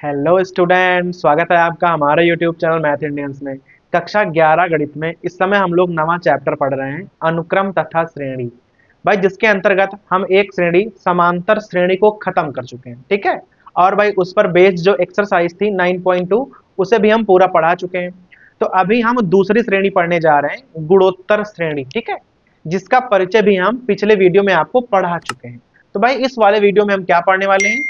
Hello student, स्वागत है आपका हमारे यूट्यूब चैनल मैथ इंडियंस में। कक्षा 11 गणित में इस समय हम लोग नवा चैप्टर पढ़ रहे हैं, अनुक्रम तथा श्रेणी। भाई जिसके अंतर्गत हम एक श्रेणी समांतर श्रेणी को खत्म कर चुके हैं, ठीक है। और भाई उस पर बेस्ड जो एक्सरसाइज थी 9.2 उसे भी हम पूरा पढ़ा चुके हैं। तो अभी हम दूसरी श्रेणी पढ़ने जा रहे हैं, गुणोत्तर श्रेणी, ठीक है, जिसका परिचय भी हम पिछले वीडियो में आपको पढ़ा चुके हैं। तो भाई इस वाले वीडियो में हम क्या पढ़ने वाले हैं,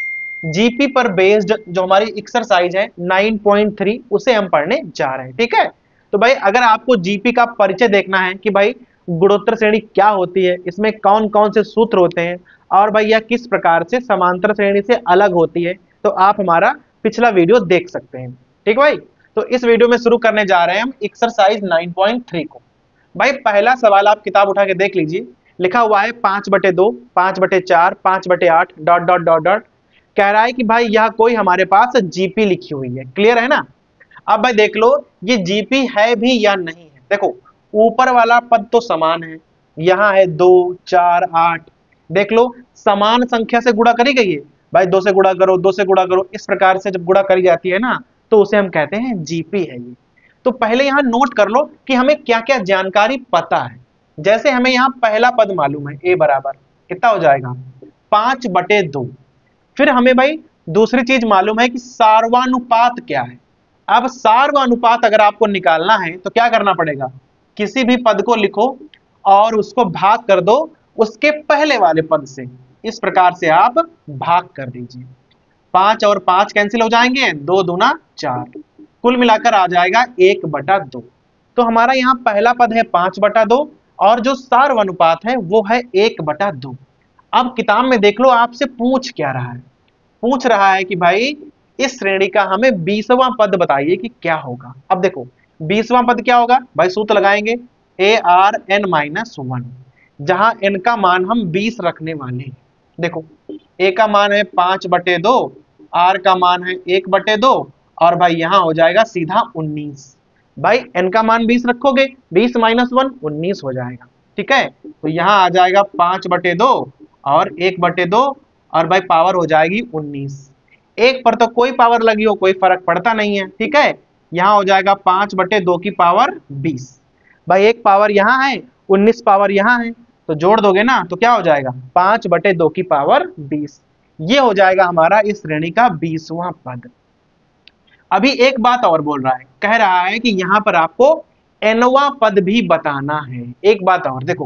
जीपी पर बेस्ड जो हमारी एक्सरसाइज है 9.3 उसे हम पढ़ने जा रहे हैं, ठीक है। तो भाई अगर आपको जीपी का परिचय देखना है कि भाई गुणोत्तर श्रेणी क्या होती है, इसमें कौन कौन से सूत्र होते हैं और भाई यह किस प्रकार से समांतर श्रेणी से अलग होती है, तो आप हमारा पिछला वीडियो देख सकते हैं, ठीक भाई। तो इस वीडियो में शुरू करने जा रहे हैं हम एक्सरसाइज 9.3 को। भाई पहला सवाल आप किताब उठा के देख लीजिए, लिखा हुआ है 5/2, 5/4, 5/8 डॉट डॉट डॉट डॉट। कह रहा है कि भाई यह कोई हमारे पास जीपी लिखी हुई है, क्लियर है ना। अब भाई देख लो ये जीपी है भी या नहीं है। देखो ऊपर वाला पद तो समान है, यहाँ है 2, 4, 8। देख लो समान संख्या से गुणा करी गई है, भाई 2 से गुणा करो, 2 से गुणा करो, इस प्रकार से जब गुणा करी जाती है ना तो उसे हम कहते हैं जीपी है ये। तो पहले यहाँ नोट कर लो कि हमें क्या क्या जानकारी पता है। जैसे हमें यहाँ पहला पद मालूम है, ए बराबर कितना हो जाएगा 5/2। फिर हमें भाई दूसरी चीज मालूम है कि सार्वनुपात क्या है। अब सार्वनुपात अगर आपको निकालना है तो क्या करना पड़ेगा, किसी भी पद को लिखो और उसको भाग कर दो उसके पहले वाले पद से, इस प्रकार से आप भाग कर दीजिए। 5 और 5 कैंसिल हो जाएंगे, 2 दूना 4, कुल मिलाकर आ जाएगा 1/2। तो हमारा यहाँ पहला पद है 5/2 और जो सार्वनुपात है वो है 1/2। अब किताब में देख लो आपसे पूछ क्या रहा है, पूछ रहा है कि भाई इस श्रेणी का हमें 20वां पद बताइए कि क्या होगा। अब देखो 20वां पद क्या होगा, भाई सूत्र लगाएंगे ARn-1, जहां n का मान हम 20 रखने वाले हैं। देखो a का मान है 5/2, r का मान है 1/2 और भाई यहां हो जाएगा सीधा 19। भाई n का मान 20 रखोगे, 20 - 1 19 हो जाएगा, ठीक है। तो यहां आ जाएगा 5/2 और 1/2 और भाई पावर हो जाएगी 19। एक पर तो कोई पावर लगी हो कोई फर्क पड़ता नहीं है, ठीक है। यहाँ हो जाएगा 5/2 की पावर 20। भाई एक पावर यहाँ है, 19 पावर यहाँ है, तो जोड़ दोगे ना तो क्या हो जाएगा 5/2 की पावर 20। ये हो जाएगा हमारा इस श्रेणी का 20वां पद। अभी एक बात और बोल रहा है, कह रहा है कि यहाँ पर आपको nवां पद भी बताना है। एक बात और देखो,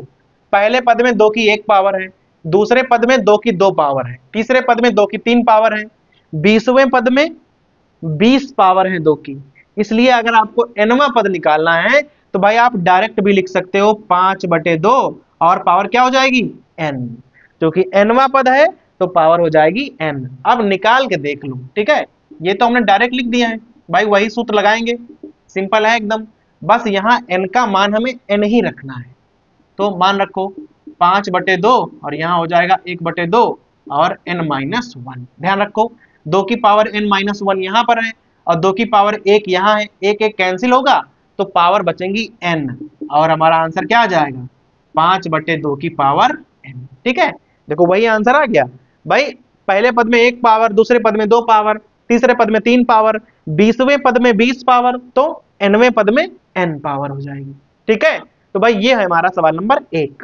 पहले पद में 2 की 1 पावर है, दूसरे पद में 2 की 2 पावर है, तीसरे पद में 2 की 3 पावर है, 20वें पद में 20 पावर है 2 की। इसलिए अगर आपको nवां पद निकालना है तो भाई आप डायरेक्ट भी लिख सकते हो 5/2 और पावर क्या हो जाएगी n, क्योंकि nवां पद है तो पावर हो जाएगी n। अब निकाल के देख लो, ठीक है। ये तो हमने डायरेक्ट लिख दिया है, भाई वही सूत्र लगाएंगे, सिंपल है एकदम। बस यहाँ n का मान हमें n ही रखना है, तो मान रखो 5/2 और यहाँ हो जाएगा 1/2 और n-1। ध्यान रखो 2 की पावर n-1 यहाँ पर है और 2 की पावर 1 यहाँ है, 1 1 कैंसिल होगा तो पावर बचेंगी n और हमारा आंसर क्या आ जाएगा 5/2 की पावर n, ठीक है। देखो वही आंसर आ गया। भाई पहले पद में 1 पावर, दूसरे पद में 2 पावर, तीसरे पद में 3 पावर, 20वें पद में 20 पावर, तो nवें पद में n पावर हो जाएगी, ठीक है। तो भाई ये है हमारा सवाल नंबर 1।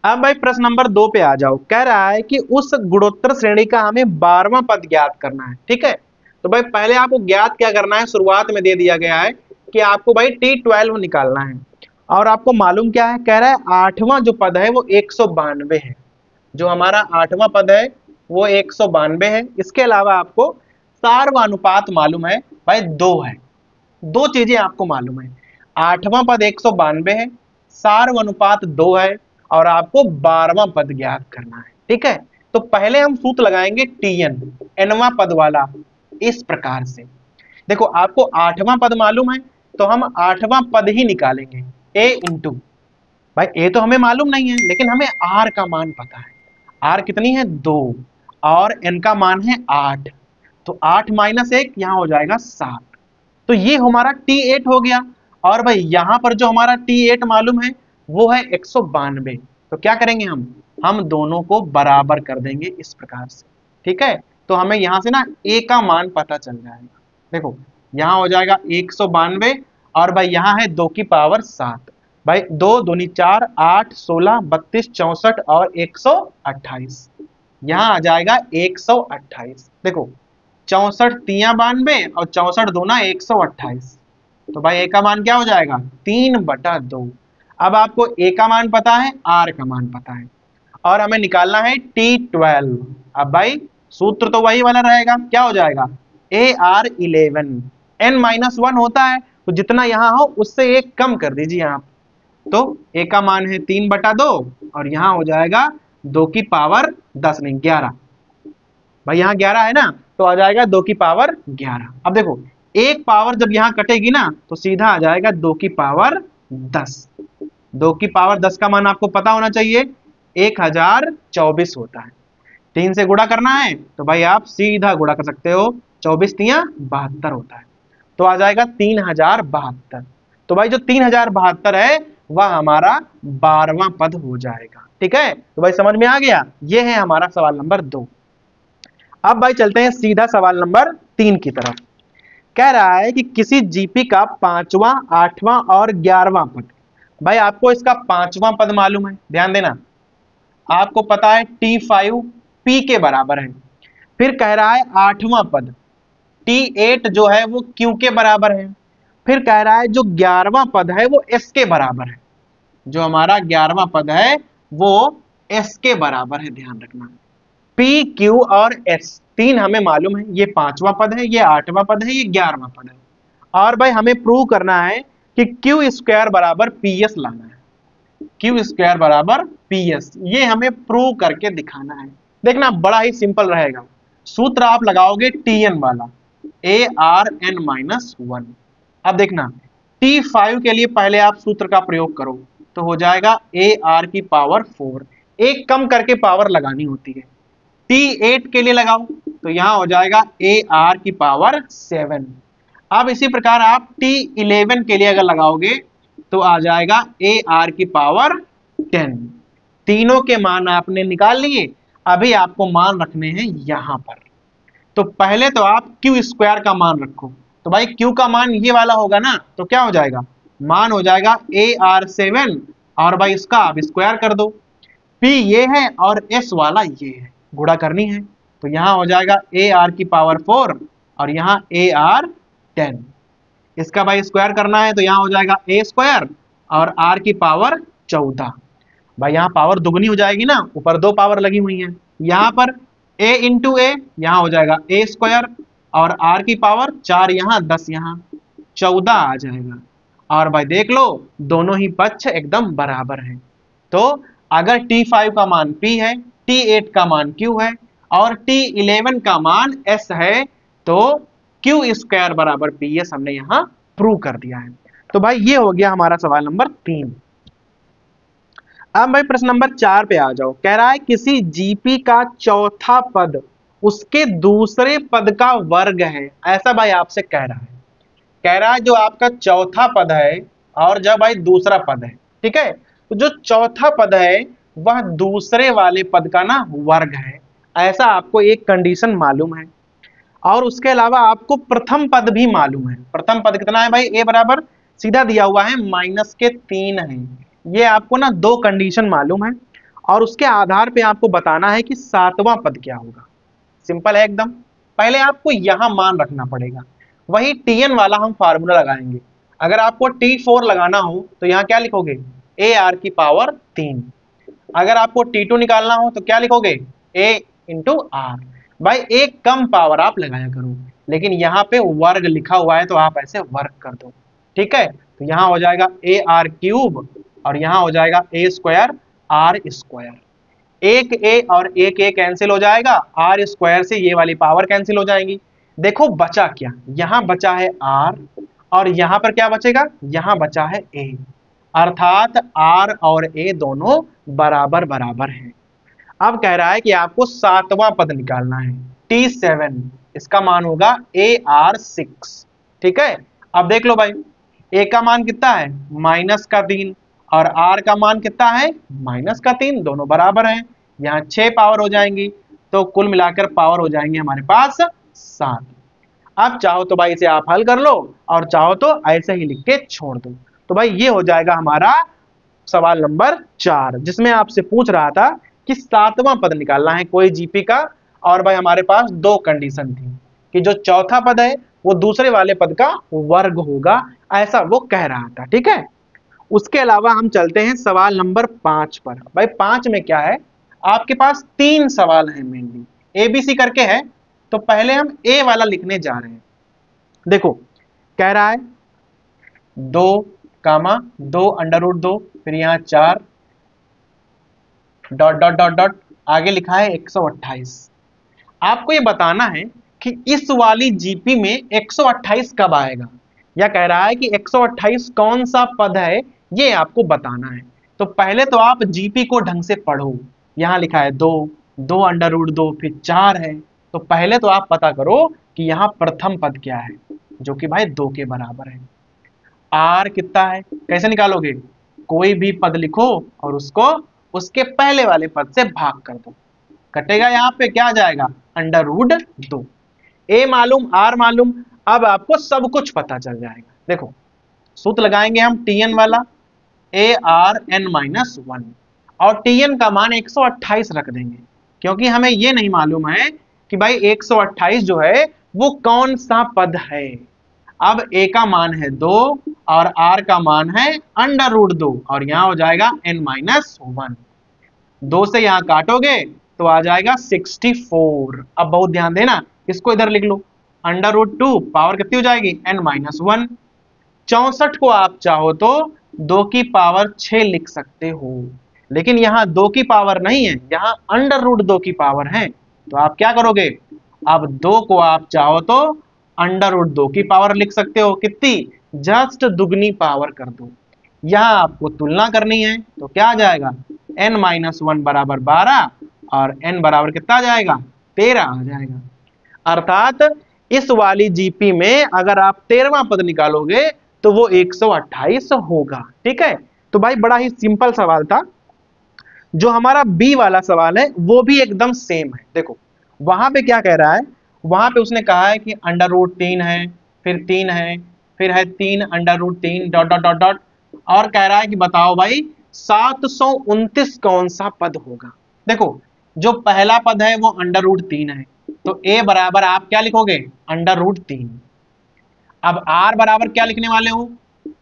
अब भाई प्रश्न नंबर 2 पे आ जाओ। कह रहा है कि उस गुणोत्तर श्रेणी का हमें 12वां पद ज्ञात करना है, ठीक है। तो भाई पहले आपको ज्ञात क्या करना है, शुरुआत में दे दिया गया है कि आपको भाई T12 निकालना है और आपको मालूम क्या है, कह रहा है 8वां जो पद है वो 192 है। जो हमारा 8वां पद है वो 192 है। इसके अलावा आपको सार्वनुपात मालूम है भाई 2 है। दो चीजें आपको मालूम है, 8वां पद 192 है, सार्वनुपात 2 है और आपको 12वां पद ज्ञात करना है, ठीक है। तो पहले हम सूत्र लगाएंगे Tn, nवां पद वाला, इस प्रकार से। देखो आपको 8वां पद मालूम है तो हम 8वां पद ही निकालेंगे, a इंटू, भाई a तो हमें मालूम नहीं है लेकिन हमें r का मान पता है। r कितनी है 2 और n का मान है 8, तो 8 - 1 यहाँ हो जाएगा 7। तो ये हमारा T8 हो गया। और भाई यहाँ पर जो हमारा T8 मालूम है वो है 192। तो क्या करेंगे हम दोनों को बराबर कर देंगे इस प्रकार से, ठीक है। तो हमें यहाँ से ना a का मान पता चल जाएगा। देखो यहाँ हो जाएगा 192 और भाई यहाँ है 2 की पावर 7। भाई 2 दूनी 4, 8, 16, 32, 64 और 128। यहाँ आ जाएगा 128। देखो 64 तिया 92 और 64 दूना 128। तो भाई a का मान क्या हो जाएगा 3/2। अब आपको a का मान पता है, r का मान पता है और हमें निकालना है T12। अब भाई सूत्र तो वही वाला रहेगा, क्या हो जाएगा AR11। n-1 होता है तो जितना यहां हो उससे एक कम कर दीजिए आप। तो a का मान है 3/2 और यहां हो जाएगा 2 की पावर 10 नहीं 11। भाई यहाँ 11 है ना, तो आ जाएगा 2 की पावर 11। अब देखो एक पावर जब यहाँ कटेगी ना तो सीधा आ जाएगा 2 की पावर 10। 2 की पावर 10 का मान आपको पता होना चाहिए 1024 होता है। 3 से गुणा करना है तो भाई आप सीधा गुणा कर सकते हो, 24 तिया 72 होता है, तो आ जाएगा 3072। तो भाई जो 3072 है वह हमारा 12वां पद हो जाएगा। ठीक है, तो भाई समझ में आ गया, ये है हमारा सवाल नंबर 2। अब भाई चलते हैं सीधा सवाल नंबर 3 की तरफ। कह रहा है कि किसी जीपी का 5वां, 8वां और 11वां पद। भाई आपको इसका 5वां पद मालूम है, ध्यान देना, आपको पता है T5 P के बराबर है। फिर कह रहा है 8वां पद T8 जो है वो Q के बराबर है। फिर कह रहा है जो 11वां पद है वो S के बराबर है। जो हमारा 11वां पद है वो S के बराबर है, ध्यान रखना। P, Q और S तीन हमें मालूम है, ये 5वां पद है, ये 8वां पद है, ये 11वां पद है। और भाई हमें प्रूव करना है कि Q स्क्वायर बराबर PS लाना है। Q स्क्वायर बराबर PS, ये हमें प्रूव करके दिखाना है। देखना बड़ा ही सिंपल रहेगा, सूत्र आप लगाओगे Tn वाला, ARn-1। अब देखना T5 के लिए पहले आप सूत्र का प्रयोग करो तो हो जाएगा AR की पावर 4, एक कम करके पावर लगानी होती है। T8 के लिए लगाओ तो यहां हो जाएगा AR की पावर 7। अब इसी प्रकार आप T11 के लिए अगर लगाओगे तो आ जाएगा AR की पावर 10। तीनों के मान आपने निकाल लिए, अभी आपको मान रखने हैं यहां पर। तो पहले तो आप Q स्क्वायर का मान रखो, तो भाई Q का मान ये वाला होगा ना, तो क्या हो जाएगा, मान हो जाएगा AR7 और भाई इसका आप स्क्वायर कर दो। P ये है और S वाला ये है, गुणा करनी है तो यहां हो जाएगा AR की पावर 4 और यहां AR10। इसका भाई स्क्वायर करना है तो यहां हो जाएगा A स्क्वायर और R की पावर 14। भाई यहाँ पावर दुगनी हो जाएगी ना, ऊपर 2 पावर लगी हुई है। यहाँ पर A इंटू A, यहाँ हो जाएगा A स्क्वायर और R की पावर 4 यहाँ 10 यहाँ 14 आ जाएगा। और भाई देख लो दोनों ही पक्ष एकदम बराबर हैं। तो अगर T5 का मान P है, T8 का मान Q है और T11 का मान S है, तो Q स्क्वायर बराबर PS हमने यहाँ प्रूव कर दिया है। तो भाई ये हो गया हमारा सवाल नंबर 3। अब भाई प्रश्न नंबर 4 पे आ जाओ। कह रहा है किसी जीपी का चौथा पद उसके दूसरे पद का वर्ग है, ऐसा भाई आपसे कह रहा है। कह रहा है जो आपका चौथा पद है और जब भाई दूसरा पद है, ठीक है, तो जो चौथा पद है वह दूसरे वाले पद का ना वर्ग है, ऐसा आपको एक कंडीशन मालूम है। और उसके अलावा आपको प्रथम पद भी मालूम है। प्रथम पद कितना है भाई, a बराबर सीधा दिया हुआ है -3 है। ये आपको ना 2 कंडीशन मालूम है और उसके आधार पे आपको बताना है कि 7वां पद क्या होगा। सिंपल है एकदम। पहले आपको यहां मान रखना पड़ेगा, वही Tn वाला हम फार्मूला लगाएंगे। अगर आपको T4 लगाना हो तो यहाँ क्या लिखोगे, AR की पावर 3। अगर आपको T2 निकालना हो तो क्या लिखोगे, A इंटू R। भाई एक कम पावर आप लगाया करो, लेकिन यहाँ पे वर्ग लिखा हुआ है तो आप ऐसे वर्ग कर दो। ठीक है, तो यहाँ हो जाएगा AR क्यूब और यहाँ हो जाएगा A स्क्वायर R स्क्वायर। एक A और एक A कैंसिल हो जाएगा, R स्क्वायर से ये वाली पावर कैंसिल हो जाएगी। देखो बचा क्या, यहाँ बचा है R और यहाँ पर क्या बचेगा, यहाँ बचा है A, अर्थात R और A दोनों बराबर बराबर हैं। अब कह रहा है कि आपको 7वां पद निकालना है, T7, इसका मान होगा AR6। ठीक है, अब देख लो भाई A का मान कितना है, -3 और R का मान कितना है, -3, दोनों बराबर हैं। यहाँ 6 पावर हो जाएंगी तो कुल मिलाकर पावर हो जाएंगे हमारे पास 7। अब चाहो तो भाई इसे आप हल कर लो और चाहो तो ऐसे ही लिख के छोड़ दो। तो भाई ये हो जाएगा हमारा सवाल नंबर 4, जिसमें आपसे पूछ रहा था कि 7वां पद निकालना है कोई जीपी का, और भाई हमारे पास 2 कंडीशन थी कि जो चौथा पद है वो दूसरे वाले पद का वर्ग होगा, ऐसा वो कह रहा था। ठीक है, उसके अलावा हम चलते हैं सवाल नंबर 5 पर। भाई 5 में क्या है, आपके पास 3 सवाल हैं मेनली, एबीसी करके है। तो पहले हम ए वाला लिखने जा रहे हैं। देखो कह रहा है 2 अंडर रूट 2, फिर यहाँ 4 डॉट डॉट डॉट डॉट, आगे लिखा है 128। आपको ये बताना है कि इस वाली जीपी में 128 कब आएगा, या कह रहा है कि 128 कौन सा पद है, ये आपको बताना है। तो पहले तो आप जीपी को ढंग से पढ़ो। यहां लिखा है 2 अंडर रूट 2, फिर 4 है। तो पहले तो आप पता करो कि यहां प्रथम पद क्या है, जो कि भाई 2 के बराबर है। आर कितना है, कैसे निकालोगे, कोई भी पद लिखो और उसको उसके पहले वाले पद से भाग कर दो, कटेगा। यहाँ पे क्या आ जाएगा, अंडर रूट 2। ए मालूम, आर मालूम, अब आपको सब कुछ पता चल जाएगा। देखो सूत्र लगाएंगे हम टीएन वाला, ए आर एन माइनस 1, और टीएन का मान 128 रख देंगे, क्योंकि हमें ये नहीं मालूम है कि भाई 128 जो है वो कौन सा पद है। अब ए का मान है 2 और आर का मान है अंडर रूट 2, और यहां हो जाएगा एन माइनस 1। 2 से यहां काटोगे तो आ जाएगा 64। अब बहुत ध्यान देना, इसको इधर लिख लो, अंडर रूट 2 पावर कितनी हो जाएगी, एन माइनस 1। 64 को आप चाहो तो 2 की पावर 6 लिख सकते हो, लेकिन यहां 2 की पावर नहीं है, यहां अंडर रूट 2 की पावर है। तो आप क्या करोगे, अब 2 को आप चाहो तो अंडर रूट 2 की पावर लिख सकते हो, कितनी, जस्ट दुगनी पावर कर दो। यहां आपको तुलना करनी है, तो क्या आ जाएगा, n माइनस 1 बराबर 12 और n बराबर कितना आ जाएगा, 13 आ जाएगा। अर्थात इस वाली जीपी में अगर आप 13वां पद निकालोगे तो वो 128 होगा। ठीक है, तो भाई बड़ा ही सिंपल सवाल था। जो हमारा बी वाला सवाल है वो भी एकदम सेम है। देखो वहां पे क्या कह रहा है, वहां पे उसने कहा है कि अंडर रूट 3 है, फिर 3 है, फिर है 3 under root 3 dot dot dot dot, और कह रहा है कि बताओ भाई 729 कौन सा पद होगा। देखो जो पहला पद है वो अंडर रूट 3 है, तो ए बराबर आप क्या लिखोगे, अंडर रूट 3। अब आर बराबर क्या लिखने वाले हो,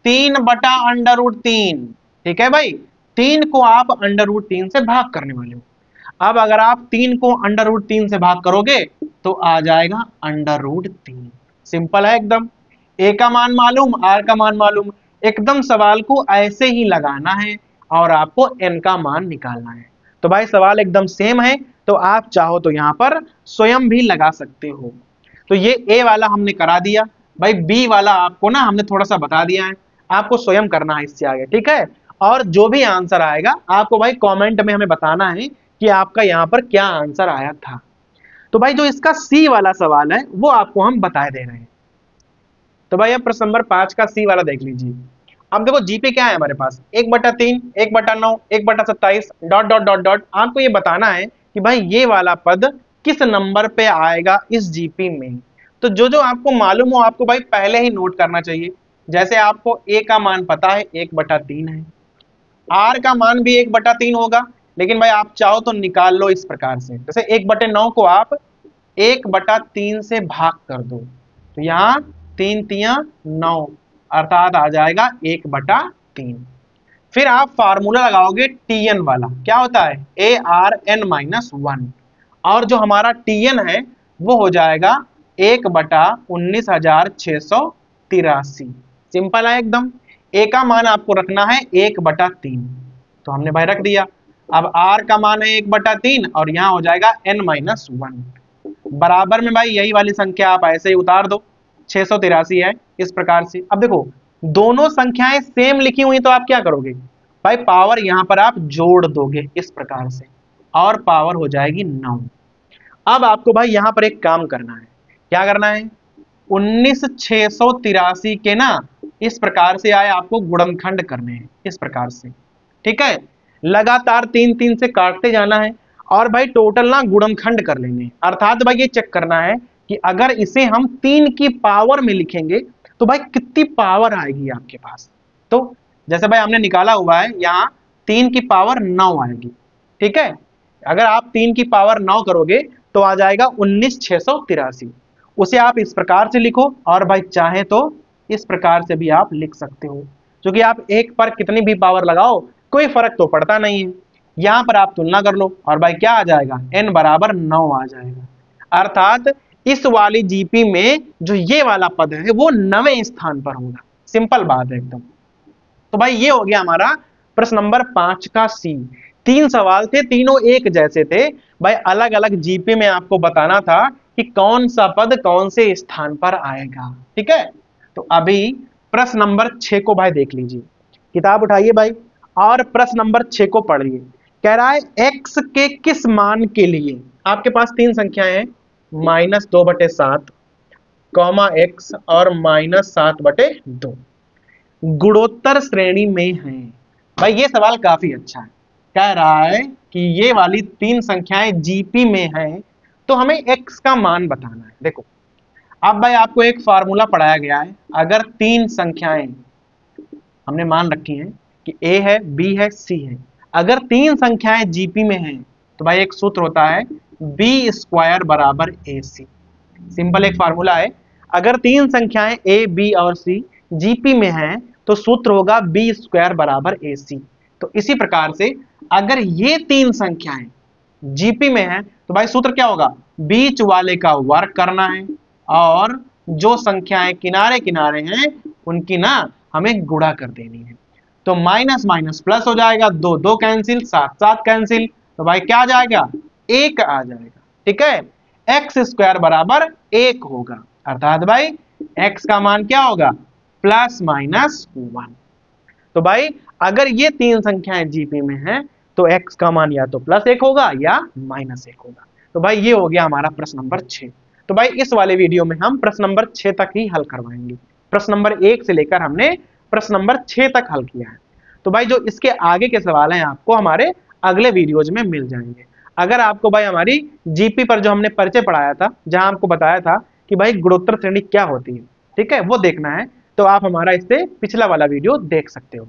3 बटा अंडर रूट 3। ठीक है भाई, 3 को आप अंडर रूट 3 से भाग करने वाले हो। अब अगर आप 3 को अंडर रूट 3 से भाग करोगे तो आ जाएगा अंडर रूट 3। सिंपल है एकदम। ए का मान मालूम, आर का मान मालूम, एकदम सवाल को ऐसे ही लगाना है और आपको एन का मान निकालना है। तो भाई सवाल एकदम सेम है, तो आप चाहो तो यहां पर स्वयं भी लगा सकते हो। तो ये ए वाला हमने करा दिया। भाई बी वाला आपको ना हमने थोड़ा सा बता दिया है, आपको स्वयं करना है इससे आगे। ठीक है, और जो भी आंसर आएगा आपको भाई कमेंट में हमें बताना है कि आपका यहाँ पर क्या आंसर आया था। तो भाई जो इसका सी वाला सवाल है वो आपको हम बता दे रहे हैं। तो भाई अब प्रश्न नंबर 5 का सी वाला देख लीजिए। अब देखो जीपी क्या है हमारे पास, 1/3, 1/9, 1/27 डॉट डॉट डॉट डॉट। आपको ये बताना है कि भाई ये वाला पद किस नंबर पे आएगा इस जीपी में। तो जो आपको मालूम हो आपको भाई पहले ही नोट करना चाहिए। जैसे आपको ए का मान पता है 1/3 है, आर का मान भी 1/3 होगा, लेकिन भाई आप चाहो तो निकाल लो इस प्रकार से। जैसे 1/9 को आप 1/3 से भाग कर दो, तो यहाँ 3 तिया 9, अर्थात आ जाएगा 1/3। फिर आप फार्मूला लगाओगे टीएन वाला, क्या होता है, ए आर एन माइनस 1, और जो हमारा टीएन है वो हो जाएगा 1/19,683। सिंपल है एकदम। ए का मान आपको रखना है 1/3, तो हमने भाई रख दिया। अब आर का मान है 1/3 और यहां हो जाएगा n माइनस 1, बराबर में भाई यही वाली संख्या आप ऐसे ही उतार दो, 683 है इस प्रकार से। अब देखो दोनों संख्याएं सेम लिखी हुई तो आप क्या करोगे भाई, पावर यहां पर आप जोड़ दोगे इस प्रकार से, और पावर हो जाएगी 9। अब आपको भाई यहां पर एक काम करना है, क्या करना है, 19,683 के ना इस प्रकार से आए आपको गुणनखंड करने हैं इस प्रकार से। ठीक है, लगातार 3 3 से काटते जाना है, और भाई टोटल ना गुणनखंड कर लेंगे। अर्थात भाई ये चेक करना है कि अगर इसे हम 3 की पावर में लिखेंगे तो भाई कितनी पावर आएगी आपके पास। तो जैसे भाई हमने निकाला हुआ है, यहाँ 3 की पावर 9 आएगी। ठीक है, अगर आप 3 की पावर 9 करोगे तो आ जाएगा 19,683। उसे आप इस प्रकार से लिखो, और भाई चाहे तो इस प्रकार से भी आप लिख सकते हो, क्योंकि आप एक पर कितनी भी पावर लगाओ कोई फर्क तो पड़ता नहीं है। यहां पर आप तुलना कर लो और भाई क्या आ जाएगा, n बराबर 9 आ जाएगा। अर्थात इस वाली जीपी में जो ये वाला पद है वो 9वें स्थान पर होगा। सिंपल बात है एकदम। तो भाई ये हो गया हमारा प्रश्न नंबर 5 का सी। 3 सवाल थे, तीनों एक जैसे थे भाई, अलग अलग जीपी में आपको बताना था कि कौन सा पद कौन से स्थान पर आएगा। ठीक है, तो अभी प्रश्न नंबर 6 को भाई देख लीजिए, किताब उठाइए भाई और प्रश्न नंबर 6 को पढ़िए। कह रहा है x के किस मान के लिए आपके पास 3 संख्याएं हैं, -2/7, x और -7/2 गुणोत्तर श्रेणी में है। भाई ये सवाल काफी अच्छा है। कह रहा है कि ये वाली 3 संख्याएं जीपी में हैं, तो हमें x का मान बताना है। देखो अब भाई आपको एक फार्मूला पढ़ाया गया है, अगर 3 संख्याएं हमने मान रखी हैं कि a है, b है, c है, अगर 3 संख्याएं जीपी में हैं तो भाई एक सूत्र होता है b² बराबर ac। सिंपल एक फार्मूला है, अगर 3 संख्याएं a, b और c जीपी में हैं तो सूत्र होगा b² बराबर ac। तो इसी प्रकार से अगर ये 3 संख्याएं जीपी में हैं तो भाई सूत्र क्या होगा, बीच वाले का वर्ग करना है और जो संख्याएं किनारे किनारे हैं उनकी ना हमें गुणा कर देनी है। तो माइनस माइनस प्लस हो जाएगा, 2 2 कैंसिल, 7 7 कैंसिल, तो भाई क्या आ जाएगा, 1 आ जाएगा। ठीक है, x² बराबर 1 होगा। अर्थात भाई x का मान क्या होगा, +-1। तो भाई अगर ये 3 संख्याएं जीपी में हैं तो x का मान या तो +1 होगा या -1 होगा। तो भाई ये हो गया हमारा प्रश्न नंबर 6। तो भाई इस वाले वीडियो में हम प्रश्न नंबर 6 तक ही हल करवाएंगे। प्रश्न नंबर 1 से लेकर हमने प्रश्न नंबर 6 तक हल किया है। तो भाई जो इसके आगे के सवाल हैं आपको हमारे अगले वीडियोज में मिल जाएंगे। अगर आपको भाई हमारी जीपी पर जो हमने परिचय पढ़ाया था, जहां आपको बताया था कि भाई गुणोत्तर श्रेणी क्या होती है, ठीक है, वो देखना है तो आप हमारा इससे पिछला वाला वीडियो देख सकते हो।